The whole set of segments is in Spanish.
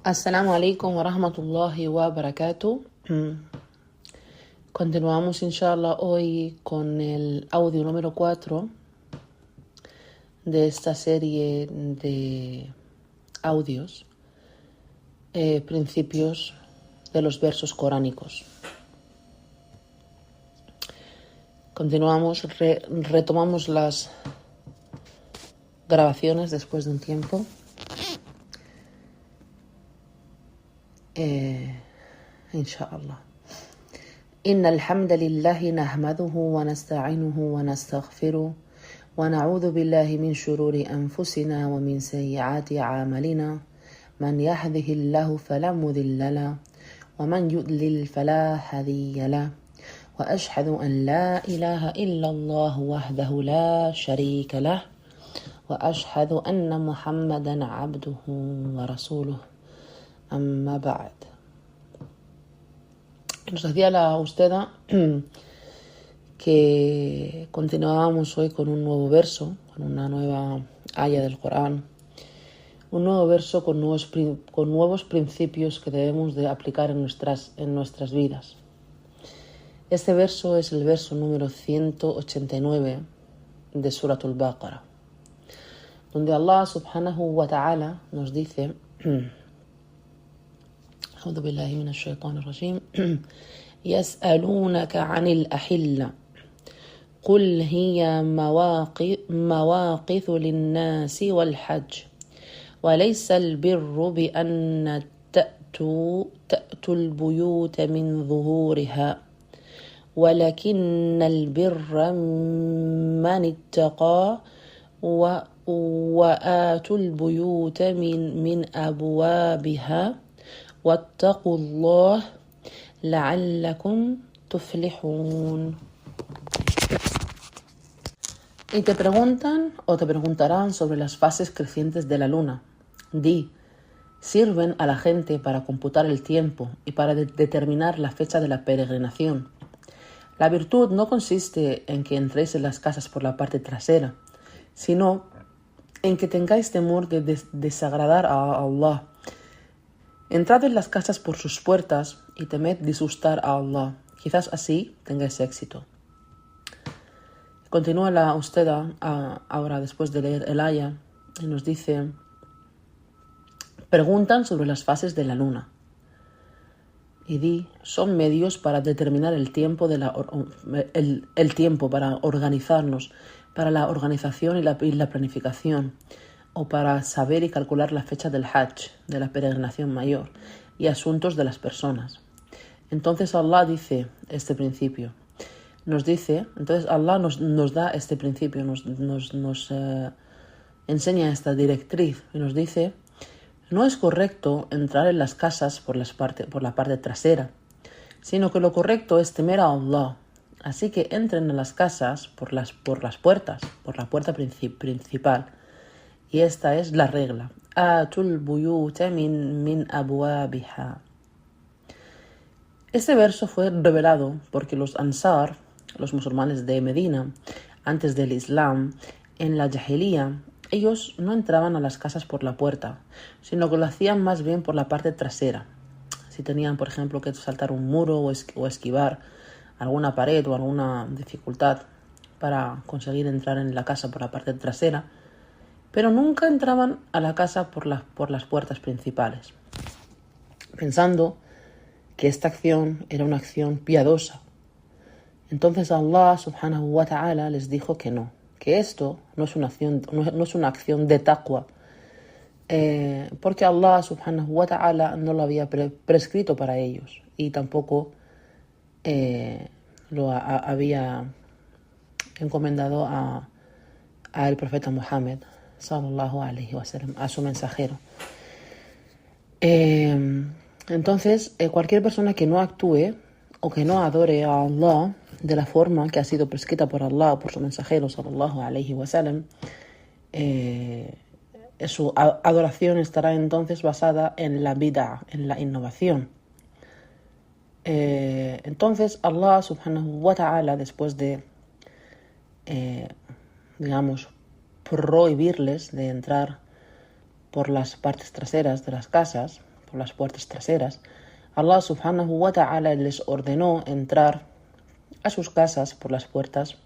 Assalamu alaikum wa rahmatullahi wa barakatuh. Continuamos, inshallah, hoy con el audio número 4 de esta serie de audios, principios de los versos coránicos. Continuamos, retomamos las grabaciones después de un tiempo. Inshallah. إن الحمد لله نحمده ونستعينه ونستغفره ونعوذ بالله من شرور أنفسنا ومن سيئات أعمالنا من يهده الله فلا مضل له ومن يضلل فلا هادي له وأشهد أن لا إله إلا الله وحده لا شريك له وأشهد أن محمدا عبده ورسوله أما بعد. Nos decía la Usteda que continuábamos hoy con un nuevo verso, con una nueva aya del Corán, un nuevo verso con nuevos principios que debemos de aplicar en nuestras vidas. Este verso es el verso número 189 de Surat al-Baqarah, donde Allah subhanahu wa ta'ala nos dice: أعوذ بالله من الشيطان الرجيم يسألونك عن الأحلة قل هي مواقث للناس والحج وليس البر بأن تأتوا البيوت من ظهورها ولكن البر من اتقى وآتوا البيوت من أبوابها واتقوا الله لعلكم تفلحون. Y te preguntan o te preguntarán sobre las fases crecientes de la luna. Di: sirven a la gente para computar el tiempo y para determinar la fecha de la peregrinación. La virtud no consiste en que entréis en las casas por la parte trasera, sino en que tengáis temor de desagradar a Allah. Entrad en las casas por sus puertas y temed disgustar a Allah. Quizás así tengáis éxito. Continúa la Usteda ahora después de leer el aya y nos dice: preguntan sobre las fases de la luna. Y di: son medios para determinar el tiempo, el tiempo para organizarnos, para la organización y la planificación, o para saber y calcular la fecha del Hajj, de la peregrinación mayor, y asuntos de las personas. Entonces Allah dice este principio. Entonces Allah nos da este principio, nos enseña esta directriz y nos dice: no es correcto entrar en las casas por la parte trasera, sino que lo correcto es temer a Allah. Así que entren en las casas por las puertas, por la puerta principal. Y esta es la regla. Atul buyuta min abwabiha. Este verso fue revelado porque los Ansar, los musulmanes de Medina, antes del Islam, en la Jahiliya, ellos no entraban a las casas por la puerta, sino que lo hacían más bien por la parte trasera. Si tenían, por ejemplo, que saltar un muro o esquivar alguna pared o alguna dificultad para conseguir entrar en la casa por la parte trasera, pero nunca entraban a la casa por las puertas principales, pensando que esta acción era una acción piadosa. Entonces Allah subhanahu wa ta'ala les dijo que no, que esto no es una acción de taqwa, porque Allah subhanahu wa ta'ala no lo había prescrito para ellos y tampoco lo había encomendado a el profeta Muhammad sallallahu alayhi wa sallam, a su mensajero. Entonces, cualquier persona que no actúe o que no adore a Allah de la forma que ha sido prescrita por Allah o por su mensajero sallallahu alayhi wa sallam, su adoración estará entonces basada en la bid'a, en la innovación. Entonces Allah subhanahu wa ta'ala, después de prohibirles de entrar por las partes traseras de las casas, por las puertas traseras, Allah subhanahu wa ta'ala les ordenó entrar a sus casas por las puertas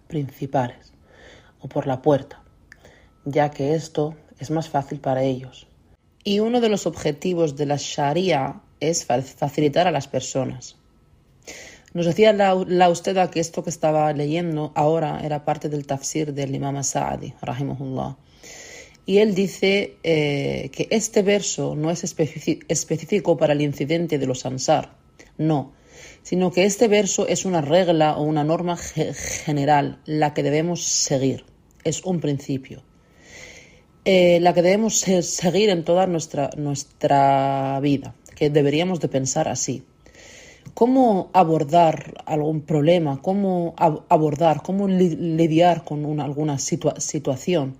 principales o por la puerta, ya que esto es más fácil para ellos. Y uno de los objetivos de la Sharia es facilitar a las personas. Nos decía la usted que esto que estaba leyendo ahora era parte del tafsir del Imam Sa'di, rahimahullah. Y él dice que este verso no es específico para el incidente de los Ansar, no, sino que este verso es una regla o una norma general, la que debemos seguir, es un principio. La que debemos seguir en toda nuestra vida, que deberíamos de pensar así. ¿Cómo abordar algún problema? ¿Cómo lidiar con alguna situación?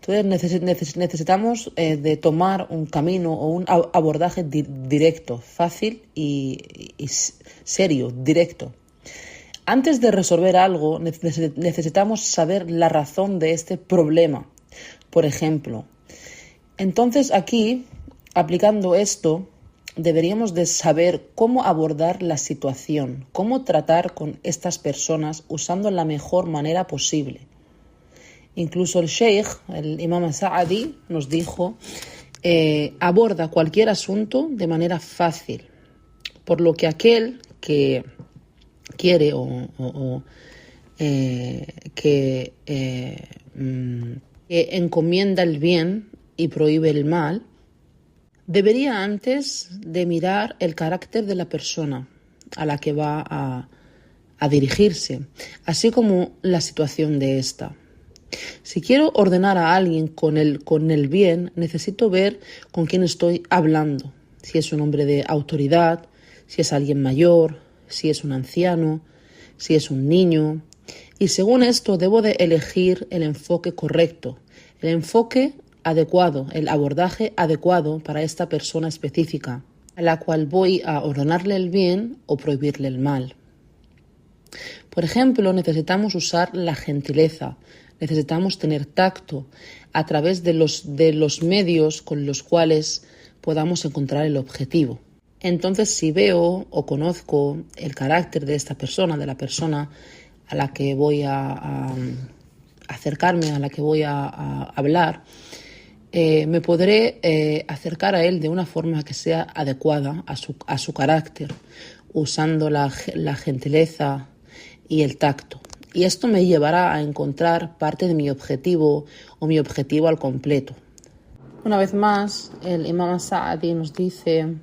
Entonces necesitamos de tomar un camino o un abordaje directo, fácil y serio, directo. Antes de resolver algo, necesitamos saber la razón de este problema. Por ejemplo, entonces aquí, aplicando esto, deberíamos de saber cómo abordar la situación, cómo tratar con estas personas usando la mejor manera posible. Incluso el Sheikh, el Imam Sa'di, nos dijo, aborda cualquier asunto de manera fácil, por lo que aquel que quiere que encomienda el bien y prohíbe el mal, debería antes de mirar el carácter de la persona a la que va a dirigirse, así como la situación de ésta. Si quiero ordenar a alguien con el bien, necesito ver con quién estoy hablando, si es un hombre de autoridad, si es alguien mayor, si es un anciano, si es un niño. Y según esto debo de elegir el enfoque correcto, el enfoque adecuado, el abordaje adecuado para esta persona específica, a la cual voy a ordenarle el bien o prohibirle el mal. Por ejemplo, necesitamos usar la gentileza, necesitamos tener tacto a través de los medios con los cuales podamos encontrar el objetivo. Entonces, si veo o conozco el carácter de esta persona, de la persona a la que voy a acercarme, a la que voy a hablar, me podré acercar a él de una forma que sea adecuada a su carácter, usando la gentileza y el tacto. Y esto me llevará a encontrar parte de mi objetivo o mi objetivo al completo. Una vez más, el Imam Sa'di nos dice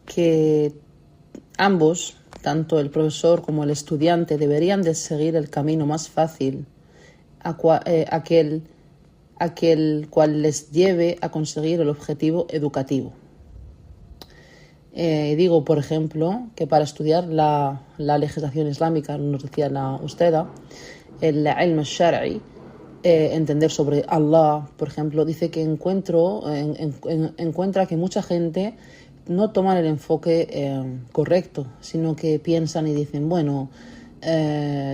que ambos, tanto el profesor como el estudiante, deberían de seguir el camino más fácil, aquel cual les lleve a conseguir el objetivo educativo. Digo, por ejemplo, que para estudiar la legislación islámica, nos decía la Usteda, el ilm al-shar'i, entender sobre Allah, por ejemplo, dice que encuentra que mucha gente no toman el enfoque correcto, sino que piensan y dicen, bueno,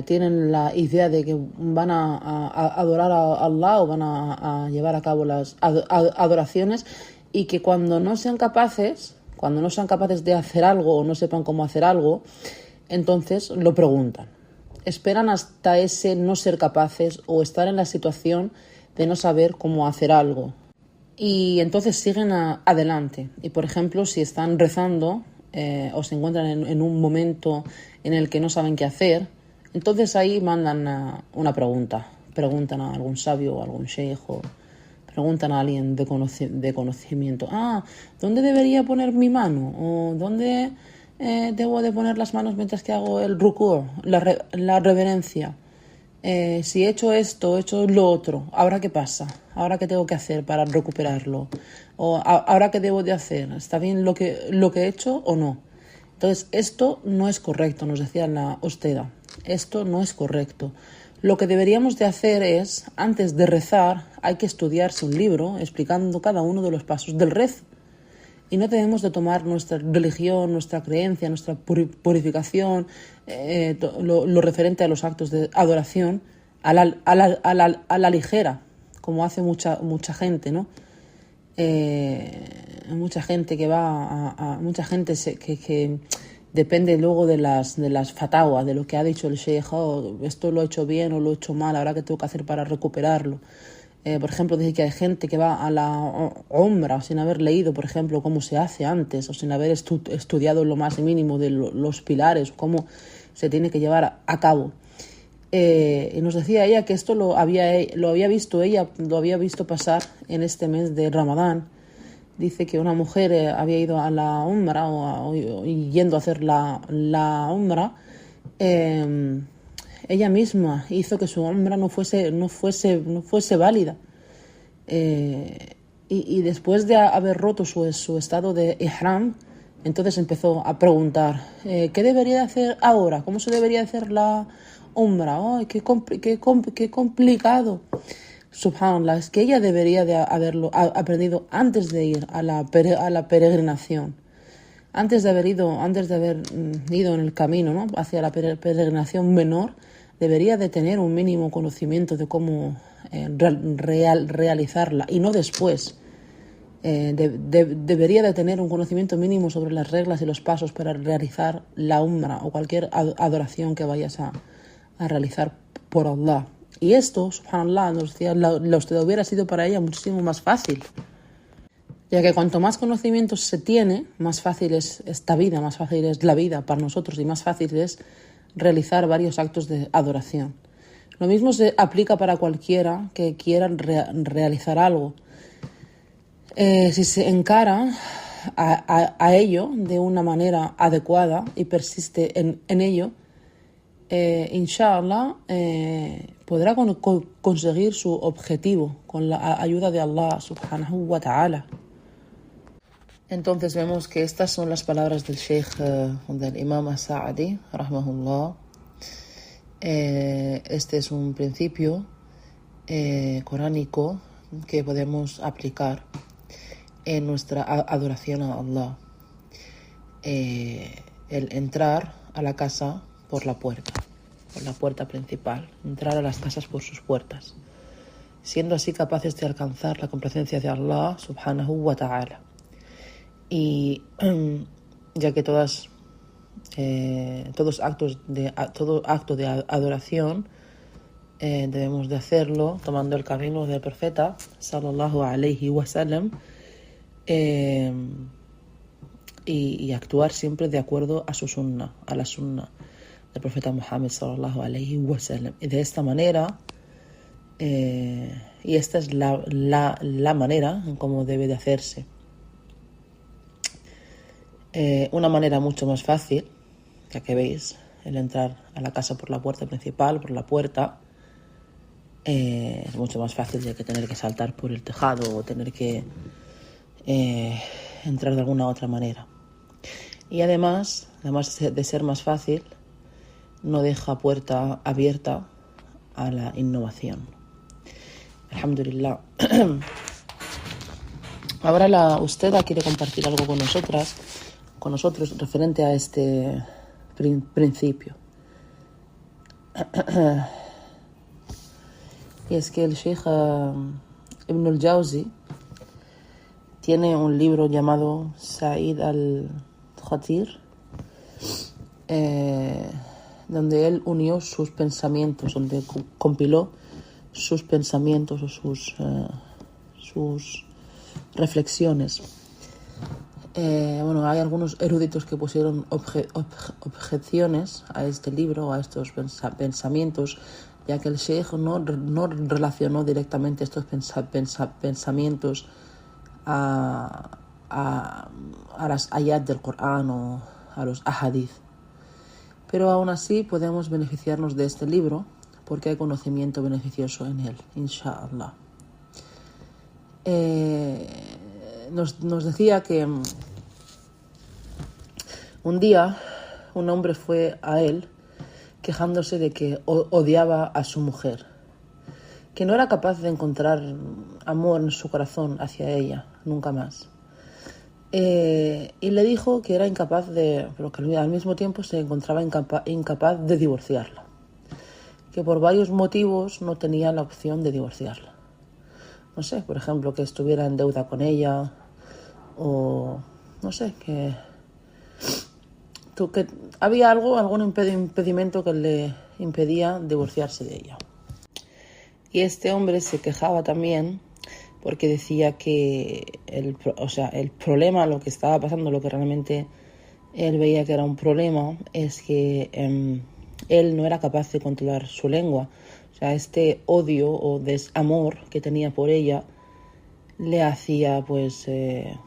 tienen la idea de que van a adorar a Allah o van a llevar a cabo las adoraciones, y que cuando no sean capaces de hacer algo o no sepan cómo hacer algo, entonces lo preguntan. Esperan hasta ese no ser capaces o estar en la situación de no saber cómo hacer algo. Y entonces siguen adelante. Y por ejemplo, si están rezando o se encuentran en un momento en el que no saben qué hacer, entonces ahí mandan una pregunta. Preguntan a algún sabio o algún sheikh, preguntan a alguien de conocimiento. ¿Dónde debería poner mi mano? ¿O dónde debo de poner las manos mientras que hago el rukú, la reverencia? Si he hecho esto, he hecho lo otro, ¿ahora qué pasa? ¿Ahora qué tengo que hacer para recuperarlo? ¿O ahora qué debo de hacer? ¿Está bien lo que he hecho o no? Entonces, esto no es correcto, nos decía la Usteda. Esto no es correcto. Lo que deberíamos de hacer es, antes de rezar, hay que estudiarse un libro explicando cada uno de los pasos del rezo. Y no debemos de tomar nuestra religión, nuestra creencia, nuestra purificación, lo referente a los actos de adoración, a la ligera, como hace mucha gente, ¿no? mucha gente que va mucha gente que depende luego de las fatawas, de lo que ha dicho el sheikh. Oh, esto lo he hecho bien o lo he hecho mal, ahora qué tengo que hacer para recuperarlo. Por ejemplo, dice que hay gente que va a la umra sin haber leído, por ejemplo, cómo se hace antes, o sin haber estudiado lo más mínimo de los pilares, cómo se tiene que llevar a cabo. Y nos decía ella que esto lo había visto pasar en este mes de Ramadán. Dice que una mujer había ido a la umra o yendo a hacer la umra. Ella misma hizo que su umra no fuese válida. Y después de haber roto su estado de ihram, entonces empezó a preguntar, ¿qué debería hacer ahora? ¿Cómo se debería hacer la umra? ¡Ay, qué complicado! Subhanallah, es que ella debería de haberlo aprendido antes de ir a la peregrinación. Antes de haber ido en el camino, ¿no?, hacia la peregrinación menor, debería de tener un mínimo conocimiento de cómo realizarla, y no después. Debería de tener un conocimiento mínimo sobre las reglas y los pasos para realizar la umra o cualquier adoración que vayas a realizar por Allah. Y esto, subhanallah, nos decía, la hubiera sido para ella muchísimo más fácil, ya que cuanto más conocimientos se tiene, más fácil es esta vida, más fácil es la vida para nosotros y más fácil es realizar varios actos de adoración. Lo mismo se aplica para cualquiera que quiera realizar algo. Si se encara a ello de una manera adecuada y persiste en ello, inshallah podrá conseguir su objetivo con la ayuda de Allah subhanahu wa ta'ala. Entonces vemos que estas son las palabras del Sheikh del Imam As-Sa'di rahmahullah. Este es un principio coránico que podemos aplicar en nuestra adoración a Allah. El entrar a la casa por la puerta principal, entrar a las casas por sus puertas, siendo así capaces de alcanzar la complacencia de Allah subhanahu wa ta'ala. Y ya que todo acto de adoración debemos de hacerlo tomando el camino del profeta sallallahu alayhi wa sallam, y actuar siempre de acuerdo a su sunnah, a la sunnah del profeta Muhammad sallallahu alayhi wa sallam. Y de esta manera, y esta es la manera en cómo debe de hacerse. Una manera mucho más fácil, ya que veis, el entrar a la casa por la puerta principal, por la puerta, es mucho más fácil ya que tener que saltar por el tejado o tener que entrar de alguna otra manera. Y además de ser más fácil, no deja puerta abierta a la innovación. Alhamdulillah. Ahora usted quiere compartir algo con nosotros referente a este principio. Y es que el Sheikh Ibn al-Jawzi tiene un libro llamado Sa'id al-Khatir, donde él unió sus pensamientos, donde compiló sus pensamientos o sus reflexiones. Hay algunos eruditos que pusieron objeciones a este libro, a estos pensamientos, ya que el Sheikh no relacionó directamente estos pensamientos a las ayat del Corán o a los ahadith. Pero aún así podemos beneficiarnos de este libro porque hay conocimiento beneficioso en él, inshallah. Nos decía que un día un hombre fue a él quejándose de que odiaba a su mujer, que no era capaz de encontrar amor en su corazón hacia ella, nunca más. Y le dijo que era incapaz pero que al mismo tiempo se encontraba incapaz de divorciarla, que por varios motivos no tenía la opción de divorciarla. No sé, por ejemplo, que estuviera en deuda con ella, o no sé, que había algún impedimento que le impedía divorciarse de ella. Y este hombre se quejaba también porque decía que el problema, lo que estaba pasando, lo que realmente él veía que era un problema, es que él no era capaz de controlar su lengua. O sea, este odio o desamor que tenía por ella le hacía pues que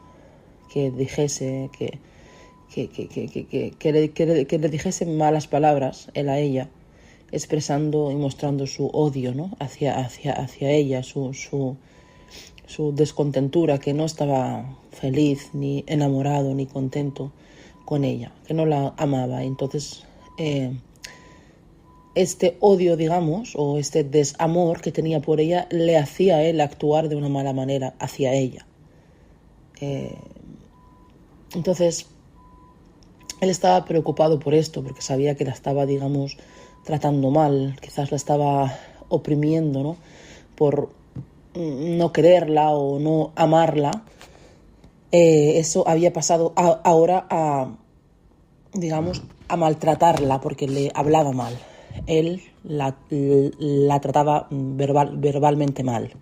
dijese que le dijese malas palabras él a ella, expresando y mostrando su odio, ¿no? hacia ella, su descontentura, que no estaba feliz, ni enamorado, ni contento con ella, que no la amaba. Entonces, este odio, digamos, o este desamor que tenía por ella, le hacía a él actuar de una mala manera hacia ella. Entonces, él estaba preocupado por esto, porque sabía que la estaba, digamos, tratando mal, quizás la estaba oprimiendo, ¿no? Por no quererla o no amarla. Eso había pasado ahora a, digamos, a maltratarla porque le hablaba mal. Él la trataba verbalmente mal.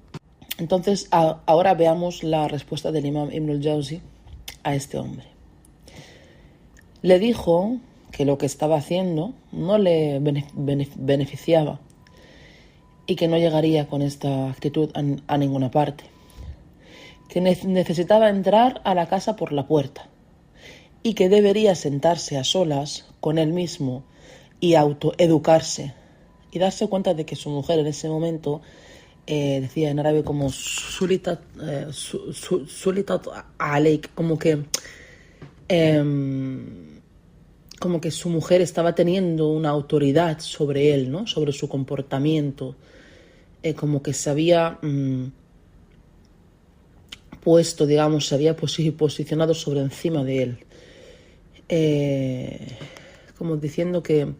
Entonces, ahora veamos la respuesta del Imam Ibn al-Jawzi a este hombre. Le dijo que lo que estaba haciendo no le beneficiaba y que no llegaría con esta actitud a ninguna parte, que necesitaba entrar a la casa por la puerta y que debería sentarse a solas con él mismo y autoeducarse y darse cuenta de que su mujer en ese momento decía en árabe como sulitat aleik, como que su mujer estaba teniendo una autoridad sobre él, ¿no? Sobre su comportamiento, como que se había puesto, digamos, se había posicionado sobre encima de él, como diciendo que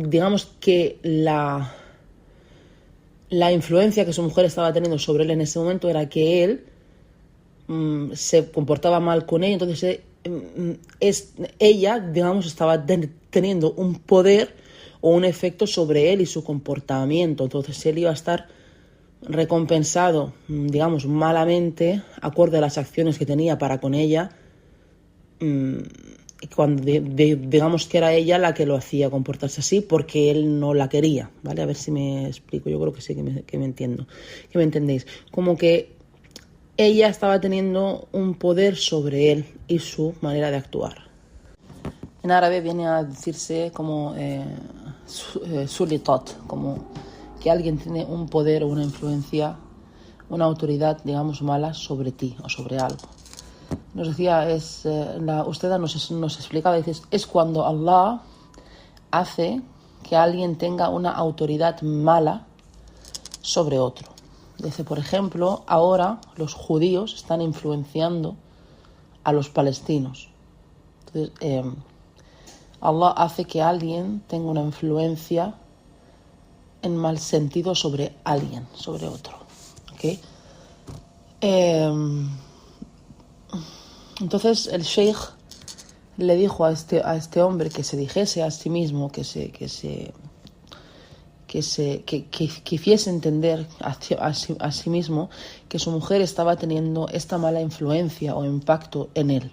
digamos que la influencia que su mujer estaba teniendo sobre él en ese momento era que él se comportaba mal con ella. Entonces ella, digamos, estaba teniendo un poder o un efecto sobre él y su comportamiento. Entonces él iba a estar recompensado, digamos, malamente, acorde a las acciones que tenía para con ella, cuando digamos que era ella la que lo hacía comportarse así porque él no la quería, ¿vale? A ver si me explico. Yo creo que sí, que me entiendo, que me entendéis. Como que ella estaba teniendo un poder sobre él y su manera de actuar. En árabe viene a decirse como sulitot, como que alguien tiene un poder o una influencia, una autoridad, digamos, mala sobre ti o sobre algo. Nos decía, usted nos explicaba, dices, es cuando Allah hace que alguien tenga una autoridad mala sobre otro. Dice, por ejemplo, ahora los judíos están influenciando a los palestinos. Entonces, Allah hace que alguien tenga una influencia en mal sentido sobre alguien, sobre otro. ¿Okay? Entonces el sheikh le dijo a este hombre que se dijese a sí mismo, que hiciese entender a sí mismo que su mujer estaba teniendo esta mala influencia o impacto en él.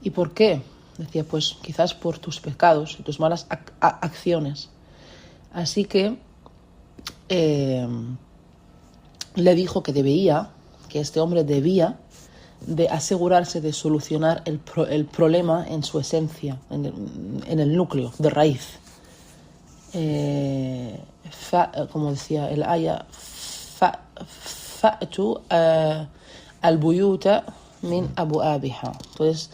¿Y por qué? Decía, pues quizás por tus pecados y tus malas acciones. Así que le dijo que este hombre debía de asegurarse de solucionar el problema en su esencia, en el núcleo, de raíz. Como decía el aya, fa'tu al-buyuta min abu'abiha. Entonces,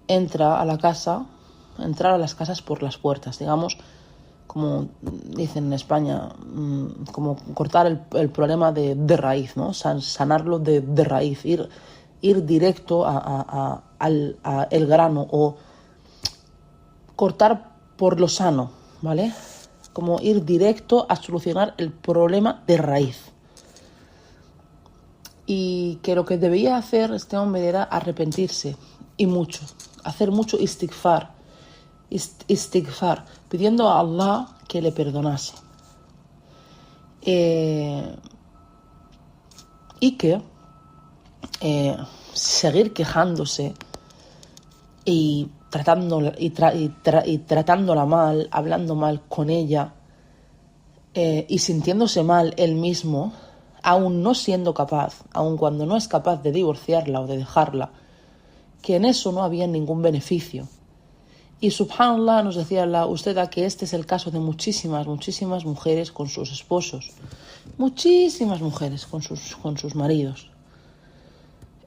entrar a las casas por las puertas, digamos, como dicen en España, como cortar el problema de raíz, ¿no? Sanarlo de raíz, ir directo al el grano, o cortar por lo sano, ¿vale? Como ir directo a solucionar el problema de raíz. y que lo que debía hacer este hombre era arrepentirse, y mucho, hacer mucho istighfar, pidiendo a Allah que le perdonase. Y que seguir quejándose y tratándola mal, hablando mal con ella, y sintiéndose mal él mismo, aún no siendo capaz, aún cuando no es capaz de divorciarla o de dejarla, que en eso no había ningún beneficio. Y subhanallah, nos decía la usted que este es el caso de muchísimas mujeres con sus esposos, muchísimas mujeres con sus maridos.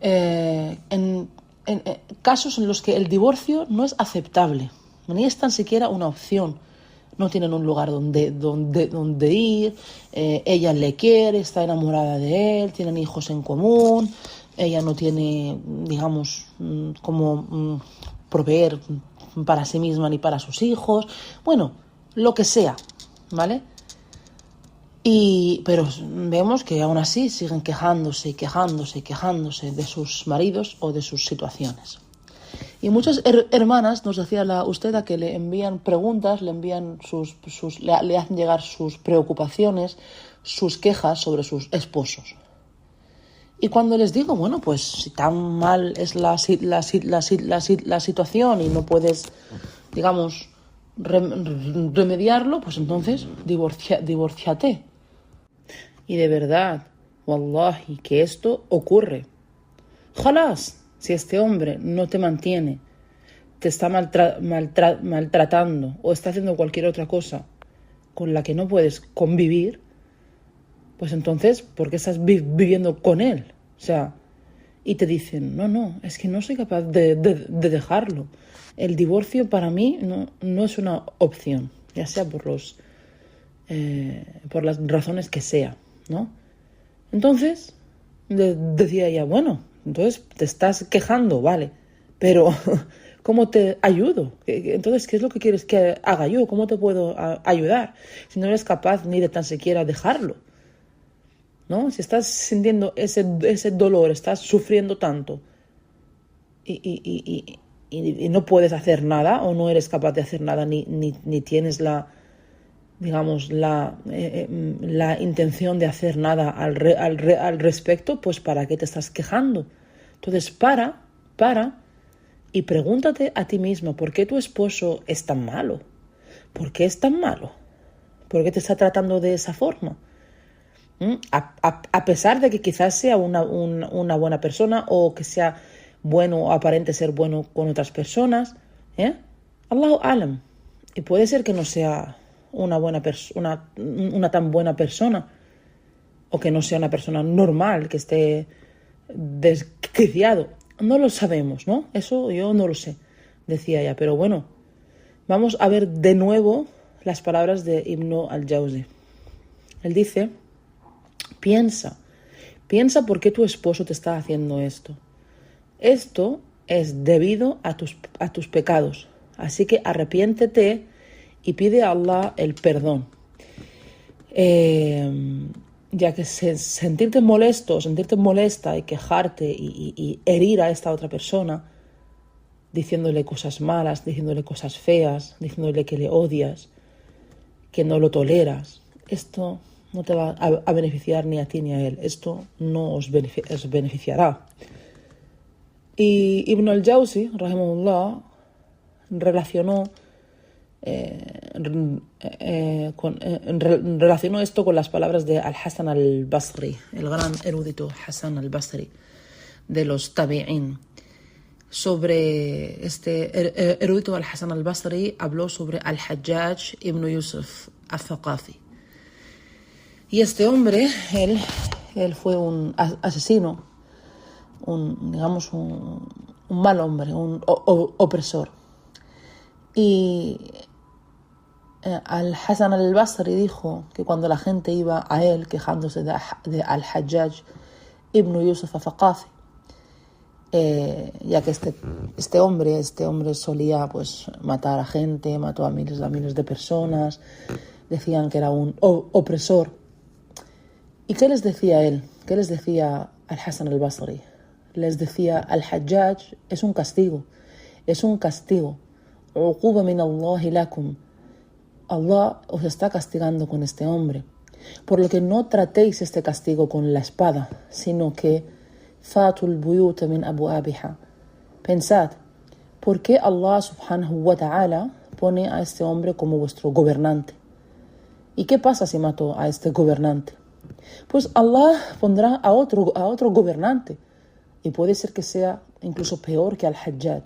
En casos en los que el divorcio no es aceptable, ni es tan siquiera una opción. No tienen un lugar donde ir, ella le quiere, está enamorada de él, tienen hijos en común, ella no tiene, digamos, cómo proveer para sí misma ni para sus hijos, bueno, lo que sea, ¿vale? Pero vemos que aún así siguen quejándose de sus maridos o de sus situaciones. Y muchas hermanas, nos decía la usted, que le envían preguntas, le envían le hacen llegar sus preocupaciones, sus quejas sobre sus esposos. Y cuando les digo, bueno, pues si tan mal es la situación y no puedes, digamos, remediarlo, pues entonces divórciate. Y de verdad, wallahi, que esto ocurre. Jalás. Si este hombre no te mantiene, te está maltratando o está haciendo cualquier otra cosa con la que no puedes convivir, pues entonces, ¿por qué estás viviendo con él? O sea, y te dicen, no, es que no soy capaz de dejarlo. El divorcio para mí no es una opción, ya sea por las razones que sea, ¿no? Entonces, decía ella, bueno, entonces te estás quejando, vale, pero ¿cómo te ayudo? Entonces, ¿qué es lo que quieres que haga yo? ¿Cómo te puedo ayudar si no eres capaz ni de tan siquiera dejarlo? ¿No? Si estás sintiendo ese dolor, estás sufriendo tanto y no puedes hacer nada o no eres capaz de hacer nada ni tienes la intención de hacer nada al respecto, pues ¿para qué te estás quejando? Entonces para y pregúntate a ti misma, ¿por qué tu esposo es tan malo? ¿Por qué es tan malo? ¿Por qué te está tratando de esa forma? A pesar de que quizás sea una buena persona o que sea bueno o aparente ser bueno con otras personas, Allahu alam. Y puede ser que no sea una tan buena persona, o que no sea una persona normal, que esté desquiciado. No lo sabemos, ¿no? Eso yo no lo sé, decía ella. Pero bueno, vamos a ver de nuevo las palabras de Ibn al-Jawzi. Él dice, piensa por qué tu esposo te está haciendo esto. Esto es debido a tus pecados. Así que arrepiéntete y pide a Allah el perdón. Ya que sentirte molesta y quejarte y herir a esta otra persona, diciéndole cosas malas, diciéndole cosas feas, diciéndole que le odias, que no lo toleras, esto no te va a beneficiar ni a ti ni a él. Esto no os beneficiará. Y Ibn al-Jawzi, rahimahullah, relacionó esto con las palabras de Al-Hasan al-Basri, el gran erudito Hasan al-Basri de los Tabi'in. Sobre este erudito Al-Hasan al-Basri habló sobre Al-Hajjaj ibn Yusuf al-Thaqafi. Y este hombre, él fue un asesino, un mal hombre, un opresor. Y Al-Hasan al-Basri dijo que cuando la gente iba a él quejándose de Al-Hajjaj ibn Yusuf al-Thaqafi, ya que este hombre solía pues matar a gente, mató a miles de personas, decían que era un opresor. ¿Y qué les decía él? ¿Qué les decía al-Hasan al-Basri. Les decía, al-Hajjaj es un castigo. Uquba min Allahi lakum. Allah os está castigando con este hombre. Por lo que no tratéis este castigo con la espada, sino que fatul buyuta min abwabiha. Pensad, ¿por qué Allah subhanahu wa ta'ala pone a este hombre como vuestro gobernante? ¿Y qué pasa si mato a este gobernante? Pues Allah pondrá a otro gobernante. Y puede ser que sea incluso peor que al-Hajjaj.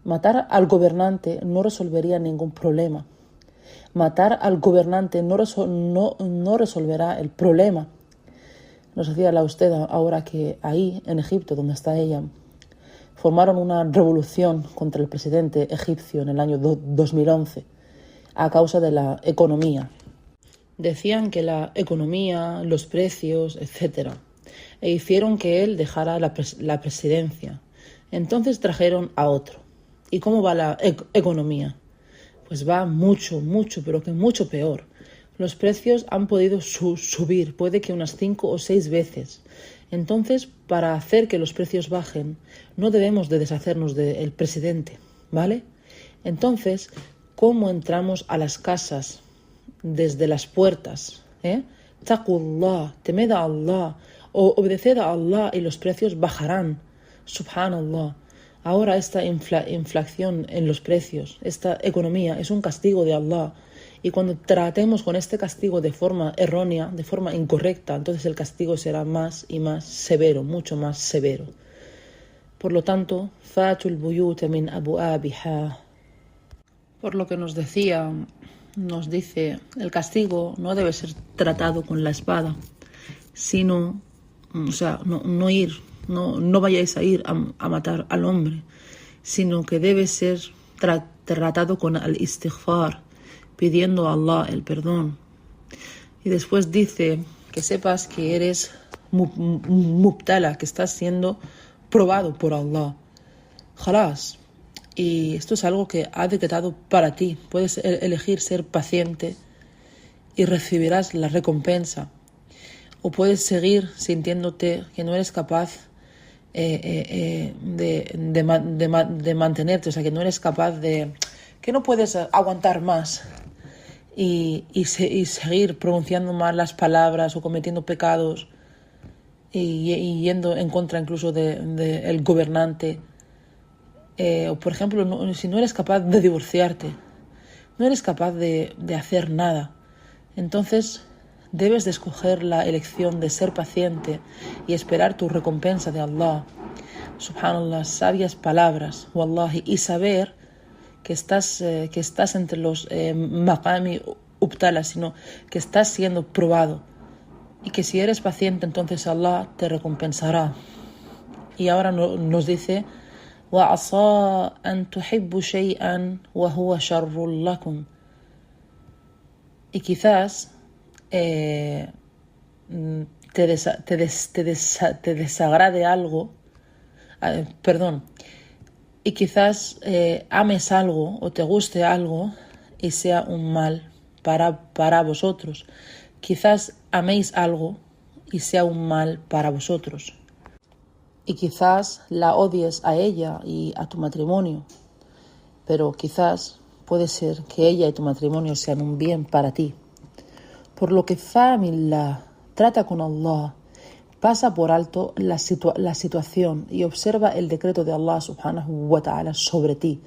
Matar al gobernante no resolvería ningún problema. Matar al gobernante no resolverá el problema. Nos decía la usted ahora que ahí, en Egipto, donde está ella, formaron una revolución contra el presidente egipcio en el año 2011 a causa de la economía. Decían que la economía, los precios, etc. hicieron que él dejara la presidencia. Entonces trajeron a otro. ¿Y cómo va la economía? Pues va mucho, pero que mucho peor. Los precios han podido subir, puede que unas 5 o 6 veces. Entonces, para hacer que los precios bajen, no debemos de deshacernos del presidente, ¿vale? Entonces, ¿cómo entramos a las casas? Desde las puertas, Taqullah, temed a Allah, o obedeced a Allah y los precios bajarán. Subhanallah. Ahora esta inflación en los precios, esta economía es un castigo de Allah. Y cuando tratemos con este castigo de forma errónea, de forma incorrecta, entonces el castigo será más y más severo, mucho más severo. Por lo tanto, fatul buyuta min abwabiha. Por lo que nos dice, el castigo no debe ser tratado con la espada, sino, no vayáis a ir a matar al hombre, sino que debe ser tratado con el istighfar, pidiendo a Allah el perdón. Y después dice que sepas que eres mubtala, que estás siendo probado por Allah. Khalas. Y esto es algo que ha decretado para ti. Puedes elegir ser paciente y recibirás la recompensa. O puedes seguir sintiéndote que no eres capaz de mantenerte, o sea, que no eres capaz que no puedes aguantar más y seguir pronunciando mal las palabras o cometiendo pecados y yendo en contra incluso del gobernante. O por ejemplo, si no eres capaz de divorciarte, no eres capaz de hacer nada, entonces debes de escoger la elección de ser paciente y esperar tu recompensa de Allah. Subhanallah, sabias palabras, wallahi, y saber que estás entre los maqami ubtala, sino que estás siendo probado y que si eres paciente entonces Allah te recompensará. Y ahora nos dice: وَعَصَىٰ أَن تُحِبُّ شَيْئًا وَهُوَ شَرٌّ لَكُمْ. Y quizás te desagrade algo, y quizás ames algo o te guste algo y sea un mal para vosotros. Quizás améis algo y sea un mal para vosotros. Y quizás la odies a ella y a tu matrimonio, pero quizás puede ser que ella y tu matrimonio sean un bien para ti. Por lo que familia, trata con Allah, pasa por alto la situación y observa el decreto de Allah subhanahu wa ta'ala sobre ti.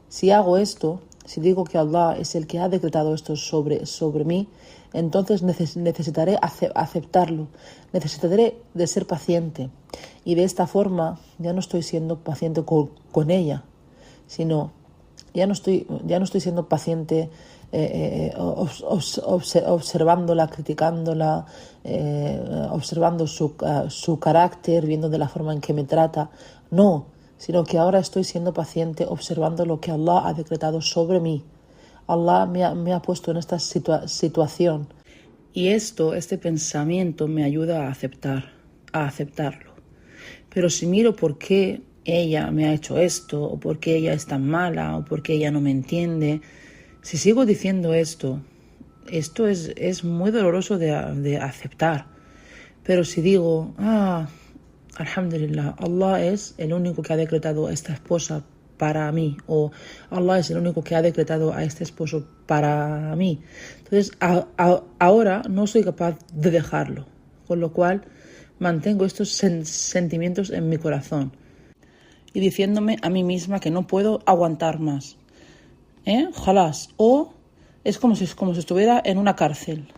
Si hago esto, si digo que Allah es el que ha decretado esto sobre mí, entonces necesitaré aceptarlo, necesitaré de ser paciente. Y de esta forma ya no estoy siendo paciente con ella, sino ya no estoy siendo paciente observándola, criticándola, observando su carácter, viendo de la forma en que me trata. No, sino que ahora estoy siendo paciente observando lo que Allah ha decretado sobre mí. Allah me ha puesto en esta situación. Y este pensamiento me ayuda a aceptarlo. Pero si miro por qué ella me ha hecho esto, o por qué ella es tan mala, o por qué ella no me entiende, si sigo diciendo esto es muy doloroso de aceptar. Pero si digo, alhamdulillah, Allah es el único que ha decretado a esta esposa para mí, o Allah es el único que ha decretado a este esposo para mí, entonces ahora no soy capaz de dejarlo, con lo cual mantengo estos sentimientos en mi corazón y diciéndome a mí misma que no puedo aguantar más. Jalás. O es como si estuviera en una cárcel.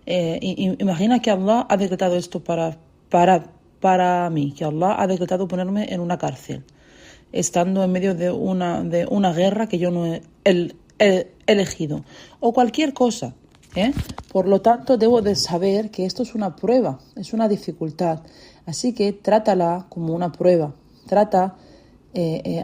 Imagina que Allah ha decretado esto para mí, que Allah ha decretado ponerme en una cárcel, estando en medio de una guerra que yo no he elegido, o cualquier cosa. Por lo tanto, debo de saber que esto es una prueba, es una dificultad. Así que trátala como una prueba. Trata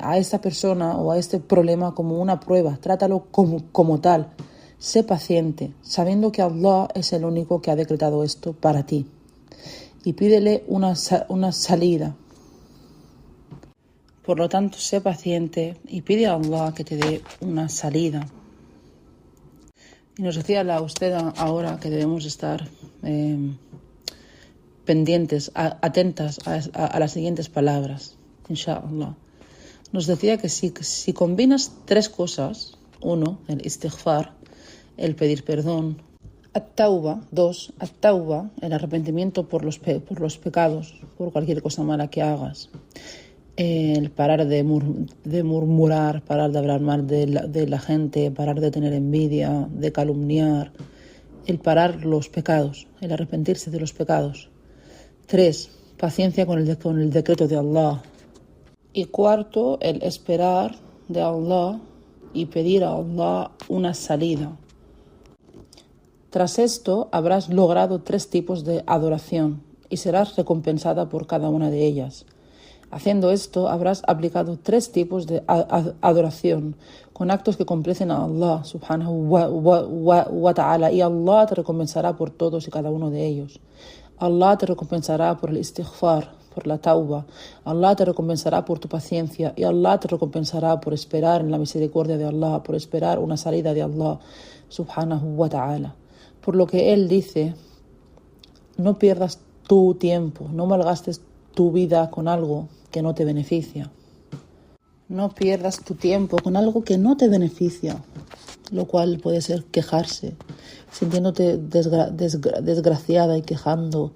a esta persona o a este problema como una prueba. Trátalo como tal. Sé paciente, sabiendo que Allah es el único que ha decretado esto para ti. Y pídele una salida. Por lo tanto, sé paciente y pide a Allah que te dé una salida. Y nos decía la usted ahora que debemos estar pendientes, atentas a las siguientes palabras, inshallah. Nos decía que si combinas tres cosas, uno, el istighfar, el pedir perdón, at-tauba, dos, at-tauba, el arrepentimiento por los pecados, por cualquier cosa mala que hagas, el parar de murmurar, parar de hablar mal de la gente, parar de tener envidia, de calumniar, el parar los pecados, el arrepentirse de los pecados. 3. Paciencia con el decreto de Allah. Y cuarto, el esperar de Allah y pedir a Allah una salida. Tras esto, habrás logrado 3 tipos de adoración y serás recompensada por cada una de ellas. Haciendo esto, habrás aplicado 3 tipos de adoración con actos que complacen a Allah subhanahu wa ta'ala, y Allah te recompensará por todos y cada uno de ellos. Allah te recompensará por el istighfar, por la tauba. Allah te recompensará por tu paciencia y Allah te recompensará por esperar en la misericordia de Allah, por esperar una salida de Allah subhanahu wa ta'ala. Por lo que Él dice, no pierdas tu tiempo, no malgastes tu vida con algo que no te beneficia. No pierdas tu tiempo con algo que no te beneficia, lo cual puede ser quejarse, sintiéndote desgraciada y quejándote,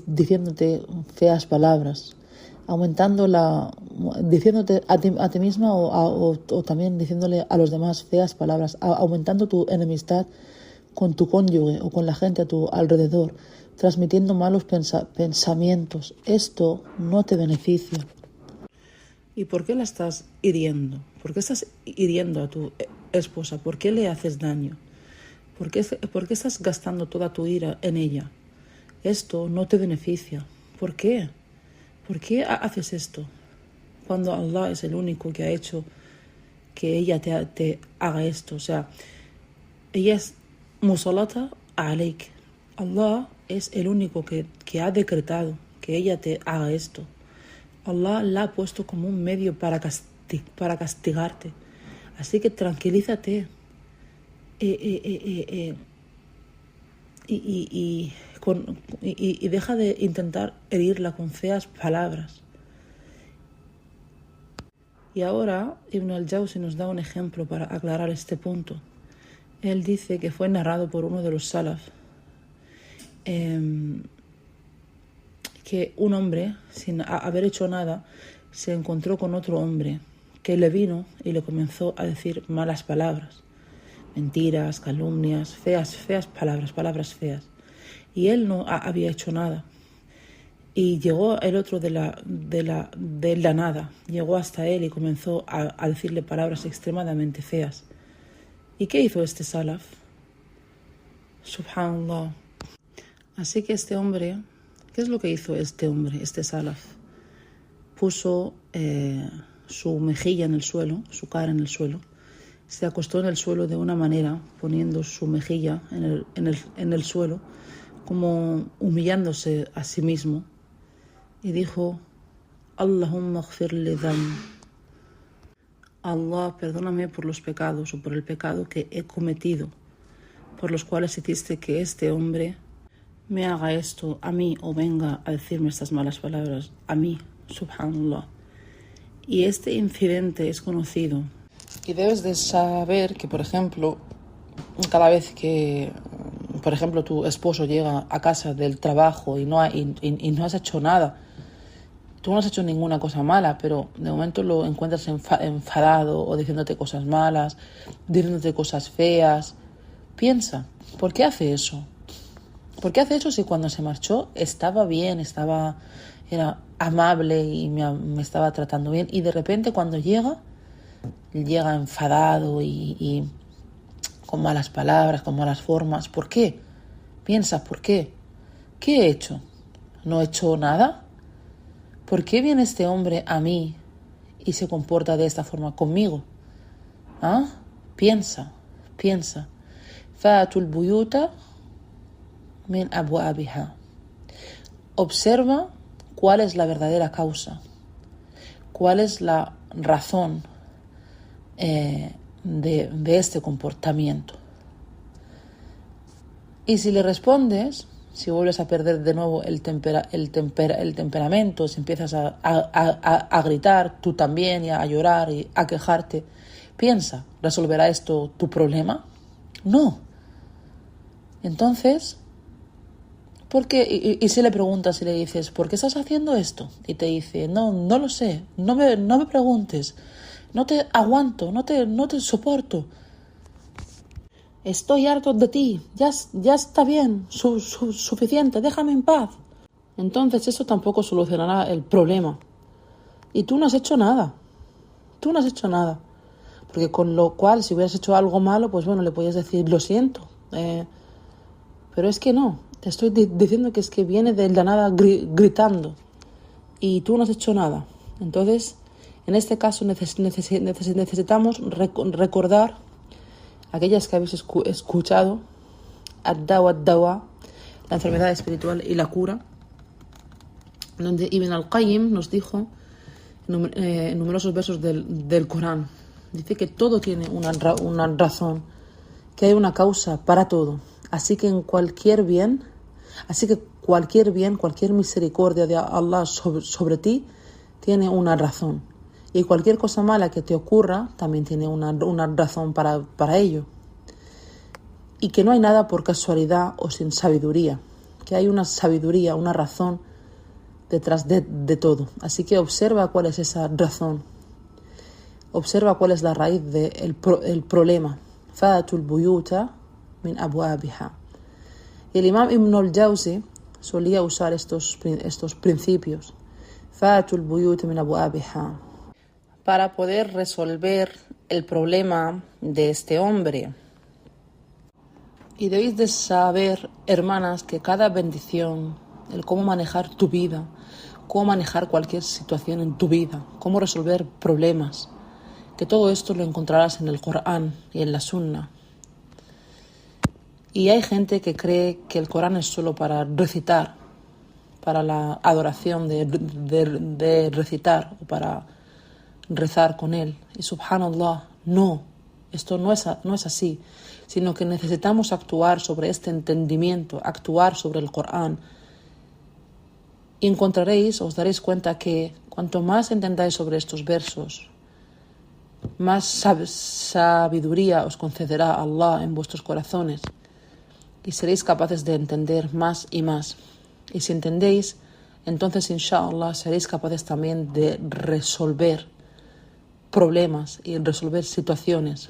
diciéndote feas palabras, diciéndote a ti misma o también diciéndole a los demás feas palabras, aumentando tu enemistad con tu cónyuge o con la gente a tu alrededor, transmitiendo malos pensamientos. Esto no te beneficia. ¿Y por qué la estás hiriendo? ¿Por qué estás hiriendo a tu esposa? ¿Por qué le haces daño? ¿Por qué estás gastando toda tu ira en ella? Esto no te beneficia. ¿Por qué? ¿Por qué haces esto? Cuando Allah es el único que ha hecho que ella te haga esto. O sea, ella es musalata alaik. Allah es el único que ha decretado que ella te haga esto. Allah la ha puesto como un medio para castigarte. Así que tranquilízate. Y deja de intentar herirla con feas palabras. Y ahora Ibn al-Jawzi nos da un ejemplo para aclarar este punto. Él dice que fue narrado por uno de los salaf que un hombre, sin haber hecho nada, se encontró con otro hombre que le vino y le comenzó a decir malas palabras, mentiras, calumnias, feas palabras feas. Y él no había hecho nada. Y llegó el otro de la nada, llegó hasta él y comenzó a decirle palabras extremadamente feas. ¿Y qué hizo este salaf? Subhanallah. Así que este hombre, ¿qué es lo que hizo este hombre, este salaf? Puso su mejilla en el suelo, su cara en el suelo, se acostó en el suelo de una manera, poniendo su mejilla en el suelo, como humillándose a sí mismo, y dijo: Allahumma ghfir li dhanb. Allah, perdóname por los pecados o por el pecado que he cometido, por los cuales hiciste que este hombre me haga esto a mí o venga a decirme estas malas palabras a mí, subhanallah. Y este incidente es conocido. Y debes de saber que, por ejemplo, cada vez que, por ejemplo, tu esposo llega a casa del trabajo y no has hecho nada, tú no has hecho ninguna cosa mala, pero de momento lo encuentras enfadado o diciéndote cosas malas, diciéndote cosas feas, piensa, ¿por qué hace eso? ¿Por qué hace eso si cuando se marchó estaba bien, era amable y me estaba tratando bien? Y de repente cuando llega enfadado y con malas palabras, con malas formas. ¿Por qué? Piensa, ¿por qué? ¿Qué he hecho? ¿No he hecho nada? ¿Por qué viene este hombre a mí y se comporta de esta forma conmigo? ¿Ah? Piensa. Fatul buyuta min abwabiha. Observa cuál es la verdadera causa, cuál es la razón de este comportamiento. Y si le respondes, si vuelves a perder de nuevo el temperamento, si empiezas a gritar tú también y a llorar y a quejarte, piensa, ¿resolverá esto tu problema? No. Entonces, ¿por qué? Y si le preguntas y le dices, ¿por qué estás haciendo esto? Y te dice, no lo sé, no me preguntes, no te aguanto, no te soporto. Estoy harto de ti, ya está bien, suficiente, déjame en paz. Entonces eso tampoco solucionará el problema. Y tú no has hecho nada. Porque con lo cual, si hubieras hecho algo malo, pues bueno, le podías decir, lo siento. Pero es que no, te estoy diciendo que es que viene de la nada gritando. Y tú no has hecho nada. Entonces, en este caso necesitamos recordar aquellas que habéis escuchado, ad-dawa, la enfermedad espiritual y la cura, donde Ibn al-Qayyim nos dijo en numerosos versos del Corán, dice que todo tiene una razón, que hay una causa para todo, así que cualquier misericordia de Allah sobre ti tiene una razón. Y cualquier cosa mala que te ocurra también tiene una razón para ello. Y que no hay nada por casualidad o sin sabiduría. Que hay una sabiduría, una razón detrás de todo. Así que observa cuál es esa razón. Observa cuál es la raíz del problema. Fatul buyuta min abwabiha. Y el imam Ibn al-Jawzi solía usar estos principios. Fatul buyuta min abwabiha. Para poder resolver el problema de este hombre. Y debéis de saber, hermanas, que cada bendición, el cómo manejar tu vida, cómo manejar cualquier situación en tu vida, cómo resolver problemas, que todo esto lo encontrarás en el Corán y en la Sunna. Y hay gente que cree que el Corán es solo para recitar, para la adoración de recitar o para rezar con él. Y subhanallah, no, esto no es así, sino que necesitamos actuar sobre este entendimiento, actuar sobre el Corán. Y os daréis cuenta que cuanto más entendáis sobre estos versos, más sabiduría os concederá Allah en vuestros corazones y seréis capaces de entender más y más. Y si entendéis, entonces inshallah seréis capaces también de resolver problemas y resolver situaciones.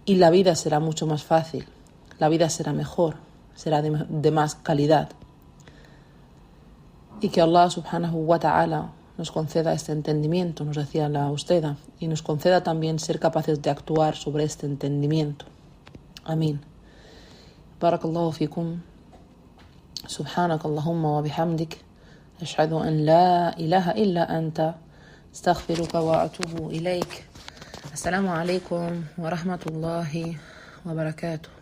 Y la vida será mucho más fácil, la vida será mejor, será de más calidad. Y que Allah subhanahu wa ta'ala nos conceda este entendimiento, nos decía la Usteda, y nos conceda también ser capaces de actuar sobre este entendimiento. Amén. Barakallahu fikum. Subhanakallahumma wa bihamdik. Ashhadu an la ilaha illa anta. Astaghfiruka wa atubu ilayk. Assalamu alaikum wa rahmatullahi wa barakatuh.